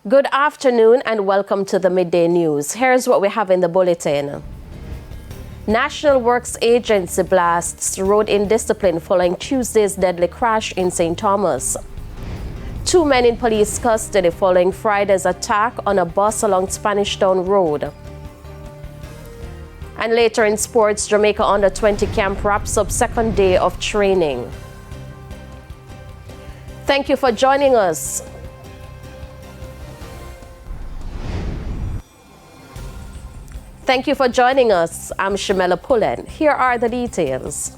Good afternoon and welcome to the Midday News. Here's what we have in the bulletin. National Works Agency blasts road indiscipline following Tuesday's deadly crash in St. Thomas. 2 men in police custody following Friday's attack on a bus along Spanish Town Road. And later in sports, Jamaica under-20 camp wraps up second day of training. Thank you for joining us. Thank you for joining us. I'm Shamela Pullen. Here are the details.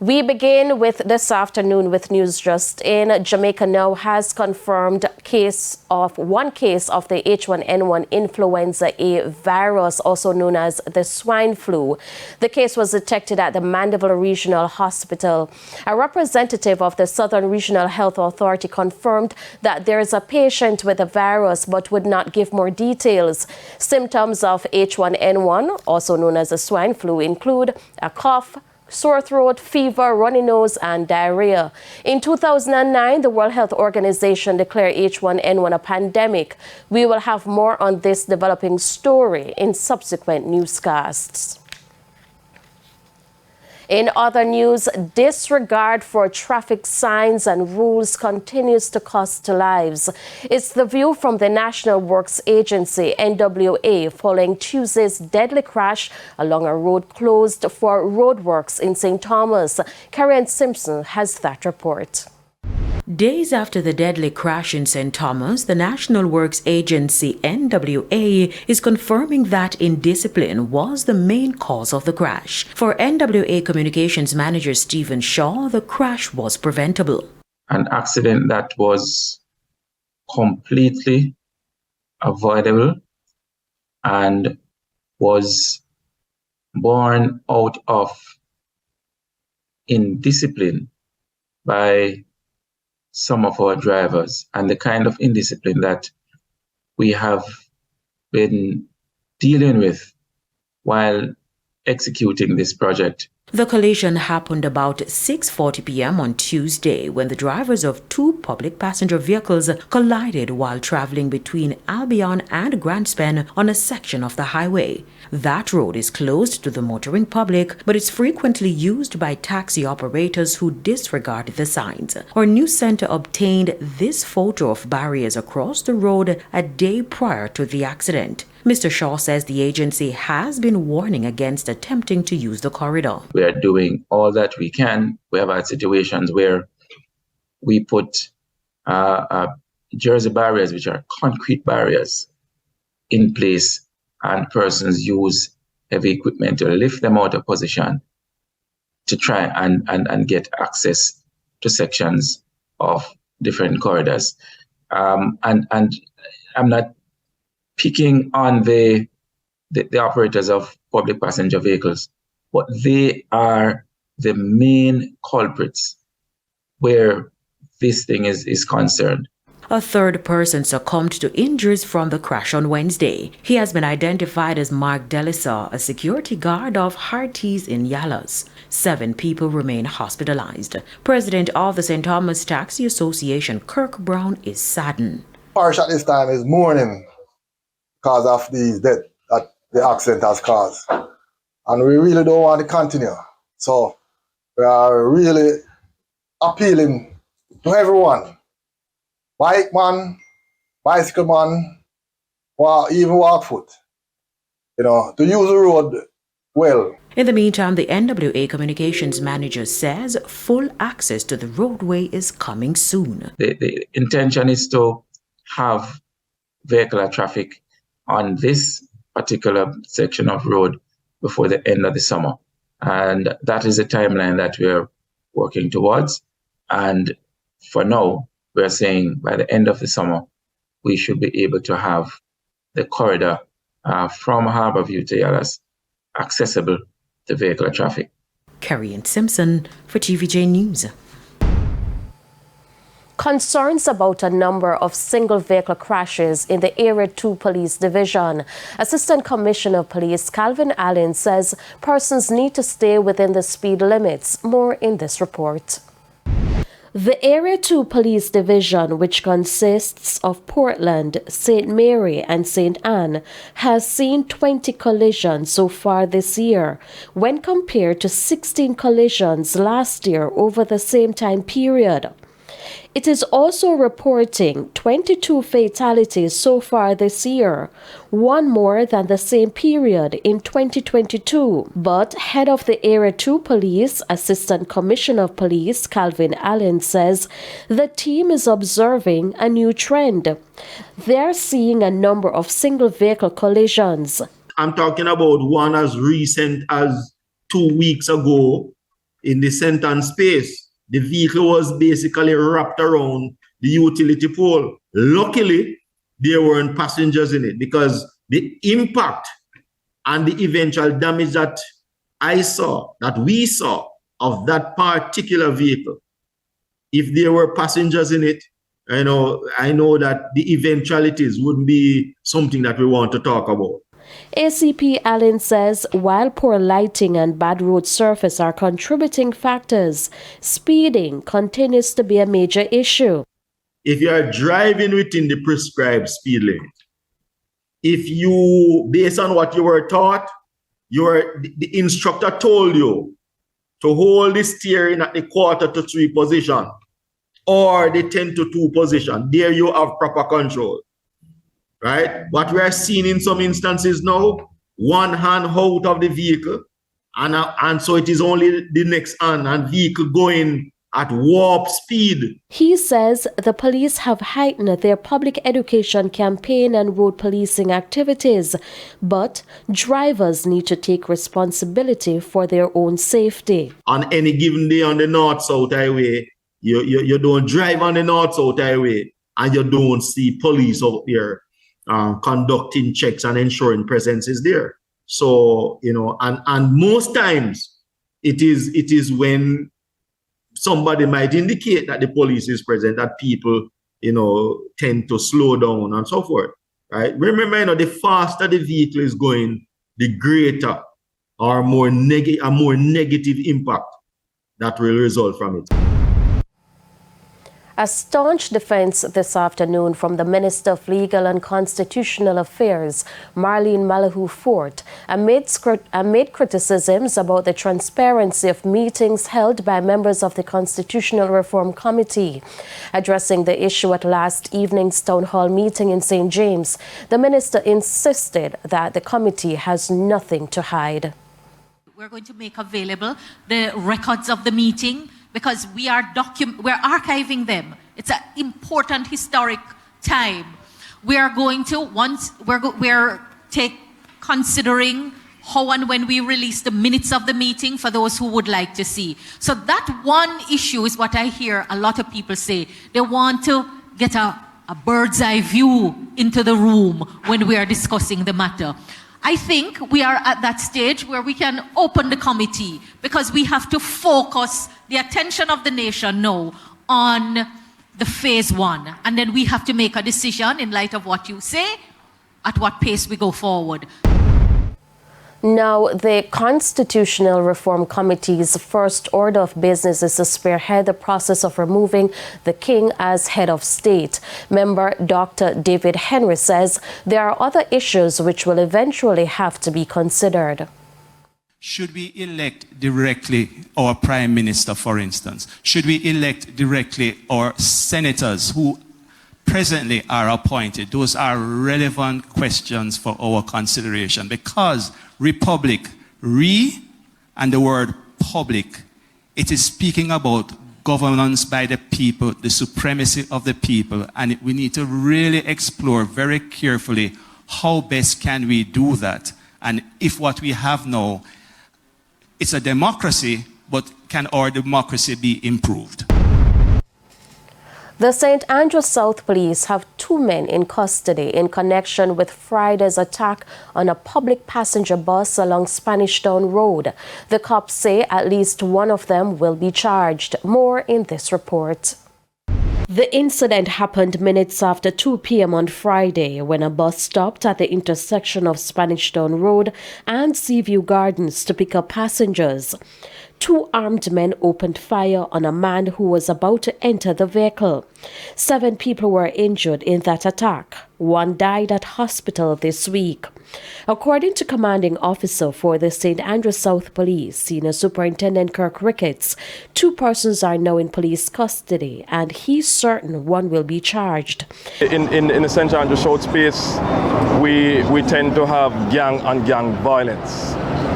We begin with this afternoon with news just in. Jamaica now has confirmed one case of the H1N1 influenza A virus, also known as the swine flu. The case was detected at the Mandeville Regional Hospital. A representative of the Southern Regional Health Authority confirmed that there is a patient with the virus but would not give more details. Symptoms of H1N1, also known as the swine flu, include a cough, sore throat, fever, runny nose, and diarrhea. In 2009, the World Health Organization declared H1N1 a pandemic. We will have more on this developing story in subsequent newscasts. In other news, disregard for traffic signs and rules continues to cost lives. It's the view from the National Works Agency, NWA, following Tuesday's deadly crash along a road closed for roadworks in St. Thomas. Karen Simpson has that report. Days after the deadly crash in St. Thomas, the National Works Agency, NWA, is confirming that indiscipline was the main cause of the crash. For NWA Communications Manager Stephen Shaw, the crash was preventable. An accident that was completely avoidable and was born out of indiscipline by some of our drivers and the kind of indiscipline that we have been dealing with while executing this project. The collision happened about 6:40 p.m. on Tuesday when the drivers of 2 public passenger vehicles collided while traveling between Albion and Grandspen on a section of the highway. That road is closed to the motoring public, but it's frequently used by taxi operators who disregard the signs. Our news center obtained this photo of barriers across the road a day prior to the accident. Mr. Shaw says the agency has been warning against attempting to use the corridor. We are doing all that we can. We have had situations where we put jersey barriers, which are concrete barriers, in place, and persons use heavy equipment to lift them out of position to try and get access to sections of different corridors. And I'm not picking on the operators of public passenger vehicles, but they are the main culprits where this thing is concerned. A third person succumbed to injuries from the crash on Wednesday. He has been identified as Mark Delisar, a security guard of Harties in Yalas. 7 people remain hospitalized. President of the St. Thomas Taxi Association, Kirk Brown, is saddened. Parish at this time is mourning because of these deaths that the accident has caused. And we really don't want to continue. So we are really appealing to everyone, bike man, bicycle man, or even walk foot, to use the road well. In the meantime, the NWA Communications Manager says full access to the roadway is coming soon. The intention is to have vehicular traffic on this particular section of road before the end of the summer. And that is a timeline that we're working towards. And for now, we're saying by the end of the summer, we should be able to have the corridor from Harborview to Yalas accessible to vehicular traffic. Carrie Simpson for TVJ News. Concerns about a number of single vehicle crashes in the Area 2 Police Division. Assistant Commissioner of Police Calvin Allen says persons need to stay within the speed limits. More in this report. The Area 2 Police Division, which consists of Portland, St. Mary and St. Anne, has seen 20 collisions so far this year, when compared to 16 collisions last year over the same time period. It is also reporting 22 fatalities so far this year, one more than the same period in 2022. But head of the Area 2 Police, Assistant Commissioner of Police Calvin Allen, says the team is observing a new trend. They're seeing a number of single vehicle collisions. I'm talking about one as recent as 2 weeks ago in the St. Anne space. The vehicle was basically wrapped around the utility pole. Luckily, there weren't passengers in it because the impact and the eventual damage that we saw of that particular vehicle, if there were passengers in it, I know that the eventualities wouldn't be something that we want to talk about. ACP Allen says while poor lighting and bad road surface are contributing factors, speeding continues to be a major issue. If you are driving within the prescribed speed limit, if you, based on what you were taught, the instructor told you to hold the steering at the 2:45 position or the 10-2 position, there you have proper control. Right? What we are seeing in some instances now, one hand out of the vehicle, and so it is only the next hand and vehicle going at warp speed. He says the police have heightened their public education campaign and road policing activities, but drivers need to take responsibility for their own safety. On any given day on the North-South Highway, you don't drive on the North-South Highway and you don't see police out there conducting checks and ensuring presence is there. So, and most times it is when somebody might indicate that the police is present that people, tend to slow down and so forth, right? Remember, the faster the vehicle is going, the greater or more negative impact that will result from it. A staunch defense this afternoon from the Minister of Legal and Constitutional Affairs, Marlene Malahoo Fort, amid criticisms about the transparency of meetings held by members of the Constitutional Reform Committee. Addressing the issue at last evening's town hall meeting in St. James, the minister insisted that the committee has nothing to hide. We're going to make available the records of the meeting, because we're archiving them. It's an important historic time. We are going to considering how and when we release the minutes of the meeting for those who would like to see. So that one issue is what I hear a lot of people say. They want to get a bird's eye view into the room when we are discussing the matter. I think we are at that stage where we can open the committee, because we have to focus the attention of the nation now on the phase one. And then we have to make a decision in light of what you say, at what pace we go forward. Now, the Constitutional Reform Committee's first order of business is to spearhead the process of removing the King as head of state. Member Dr. David Henry says there are other issues which will eventually have to be considered. Should we elect directly our Prime Minister, for instance? Should we elect directly our senators who presently are appointed? Those are relevant questions for our consideration, because republic, and the word public, it is speaking about governance by the people, the supremacy of the people, and we need to really explore very carefully how best can we do that, and if what we have now, it's a democracy, but can our democracy be improved? The St. Andrew South Police have 2 men in custody in connection with Friday's attack on a public passenger bus along Spanish Town Road. The cops say at least one of them will be charged. More in this report. The incident happened minutes after 2 p.m. on Friday when a bus stopped at the intersection of Spanish Town Road and Seaview Gardens to pick up passengers. 2 armed men opened fire on a man who was about to enter the vehicle. 7 people were injured in that attack. 1 died at hospital this week. According to commanding officer for the St. Andrew South Police, Senior Superintendent Kirk Ricketts, 2 persons are now in police custody, and he's certain 1 will be charged. In the St. Andrew South space, we tend to have gang-on-gang violence,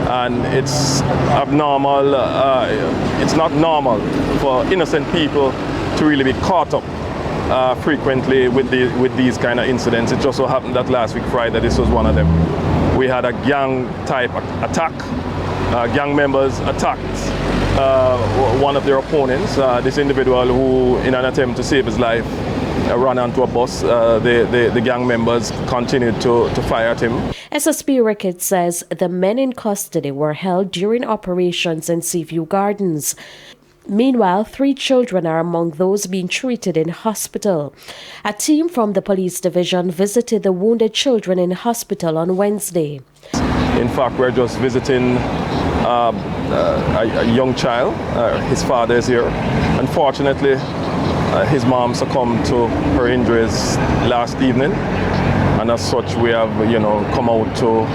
and it's abnormal. It's not normal for innocent people to really be caught up frequently with these kind of incidents. It just so happened that last week Friday, this was one of them. We had a gang type attack. Gang members attacked one of their opponents, this individual who, in an attempt to save his life, ran onto a bus. The gang members continued to fire at him. SSP Ricketts says the men in custody were held during operations in Seaview Gardens. Meanwhile, 3 children are among those being treated in hospital. A team from the police division visited the wounded children in hospital on Wednesday. In fact, we're just visiting a young child. His father is here. Unfortunately, his mom succumbed to her injuries last evening, and as such, we have, come out to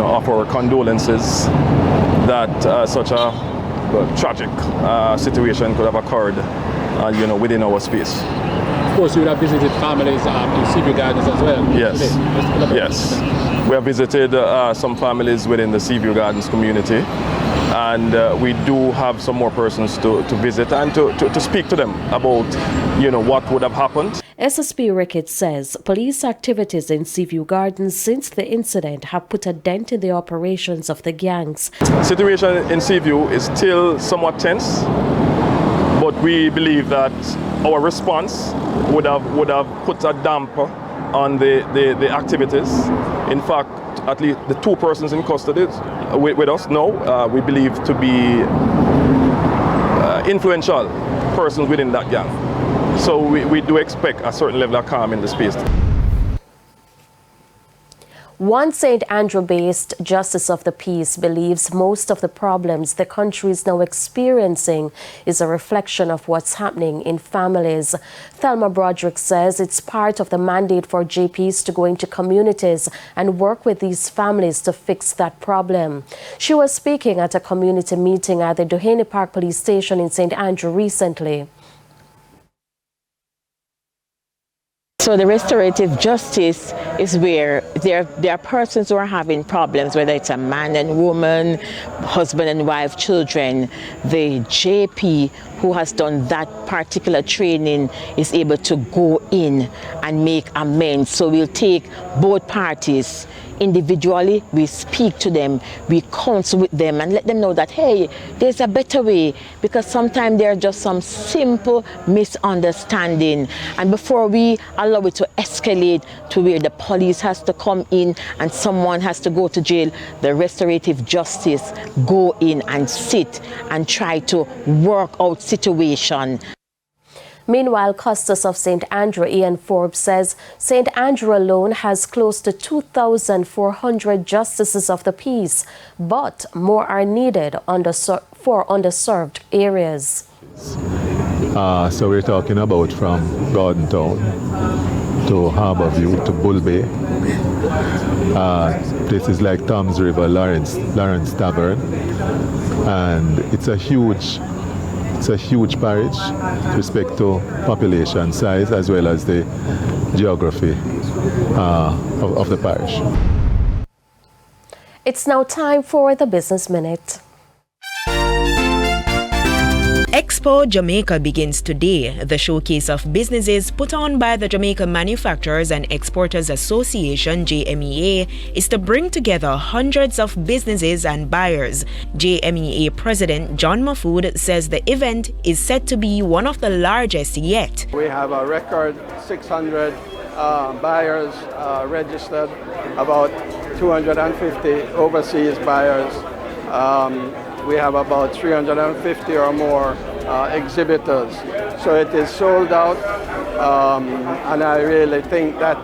offer our condolences that such a tragic situation could have occurred, within our space. Of course, you would have visited families in Seaview Gardens as well. Yes. We have visited some families within the Seaview Gardens community, and we do have some more persons to visit and to speak to them about, what would have happened. SSP Ricketts says police activities in Seaview Gardens since the incident have put a dent in the operations of the gangs. The situation in Seaview is still somewhat tense, but we believe that our response would have put a damper on the activities. In fact, at least the 2 persons in custody with us now, we believe to be influential persons within that gang. So we do expect a certain level of calm in the space. One St. Andrew-based Justice of the Peace believes most of the problems the country is now experiencing is a reflection of what's happening in families. Thelma Broderick says it's part of the mandate for JPs to go into communities and work with these families to fix that problem. She was speaking at a community meeting at the Doheny Park Police Station in St. Andrew recently. So the restorative justice is where there are persons who are having problems, whether it's a man and woman, husband and wife, children. The JP who has done that particular training is able to go in and make amends. So we'll take both parties individually, we speak to them, we counsel with them and let them know that, hey, there's a better way, because sometimes there are just some simple misunderstanding. And before we allow it to escalate to where the police has to come in and someone has to go to jail, the restorative justice go in and sit and try to work out situation. Meanwhile, Custos of St. Andrew, Ian Forbes, says St. Andrew alone has close to 2,400 justices of the peace, but more are needed for underserved areas. So we're talking about from Garden Town to Harborview to Bull Bay. Places like Tom's River, Lawrence Tavern, and it's a huge parish with respect to population size as well as the geography of the parish. It's now time for the Business Minute. Expo Jamaica begins today. The showcase of businesses put on by the Jamaica Manufacturers and Exporters Association, JMEA, is to bring together hundreds of businesses and buyers. JMEA President John Mahfood says the event is set to be one of the largest yet. We have a record 600 buyers registered, about 250 overseas buyers. We have about 350 or more exhibitors. So it is sold out, and I really think that,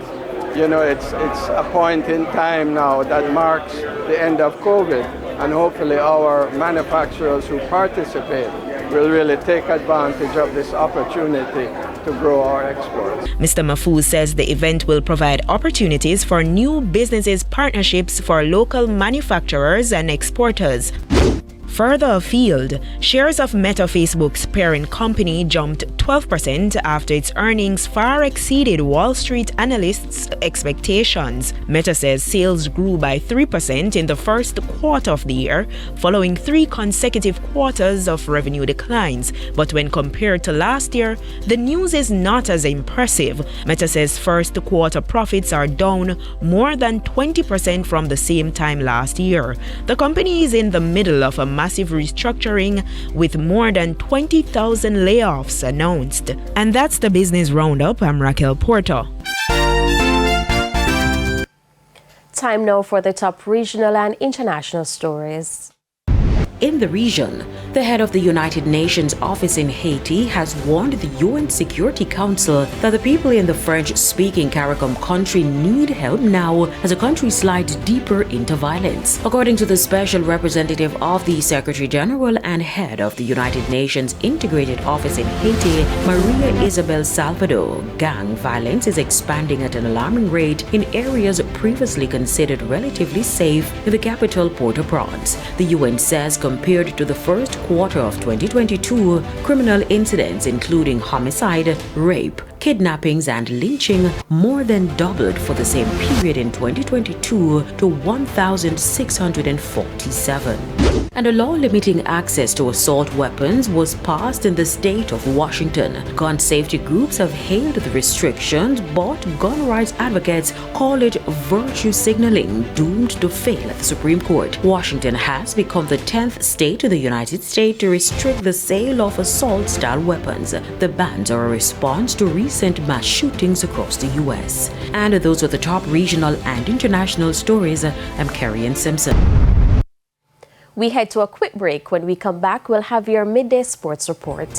it's a point in time now that marks the end of COVID. and hopefully our manufacturers who participate will really take advantage of this opportunity to grow our exports. Mr. Mahfouz says the event will provide opportunities for new businesses partnerships for local manufacturers and exporters. Further afield, shares of Meta, Facebook's parent company, jumped 12% after its earnings far exceeded Wall Street analysts' expectations. Meta says sales grew by 3% in the first quarter of the year, following 3 consecutive quarters of revenue declines. But when compared to last year, the news is not as impressive. Meta says first quarter profits are down more than 20% from the same time last year. The company is in the middle of a massive restructuring with more than 20,000 layoffs announced. And that's the Business Roundup. I'm Raquel Porto. Time now for the top regional and international stories. In the region, the head of the United Nations office in Haiti has warned the UN Security Council that the people in the French-speaking CARICOM country need help now as the country slides deeper into violence. According to the special representative of the Secretary General and head of the United Nations Integrated Office in Haiti, Maria Isabel Salvador, gang violence is expanding at an alarming rate in areas previously considered relatively safe in the capital Port-au-Prince. The UN says compared to the first quarter of 2022, criminal incidents including homicide, rape, kidnappings and lynching more than doubled for the same period in 2022 to 1,647. And a law limiting access to assault weapons was passed in the state of Washington. Gun safety groups have hailed the restrictions, but gun rights advocates call it virtue signaling doomed to fail at the Supreme Court. Washington has become the 10th state in the United States to restrict the sale of assault-style weapons. The bans are a response to recent mass shootings across the U.S. And those are the top regional and international stories. I'm Carrie Ann Simpson. We head to a quick break. When we come back, we'll have your midday sports report.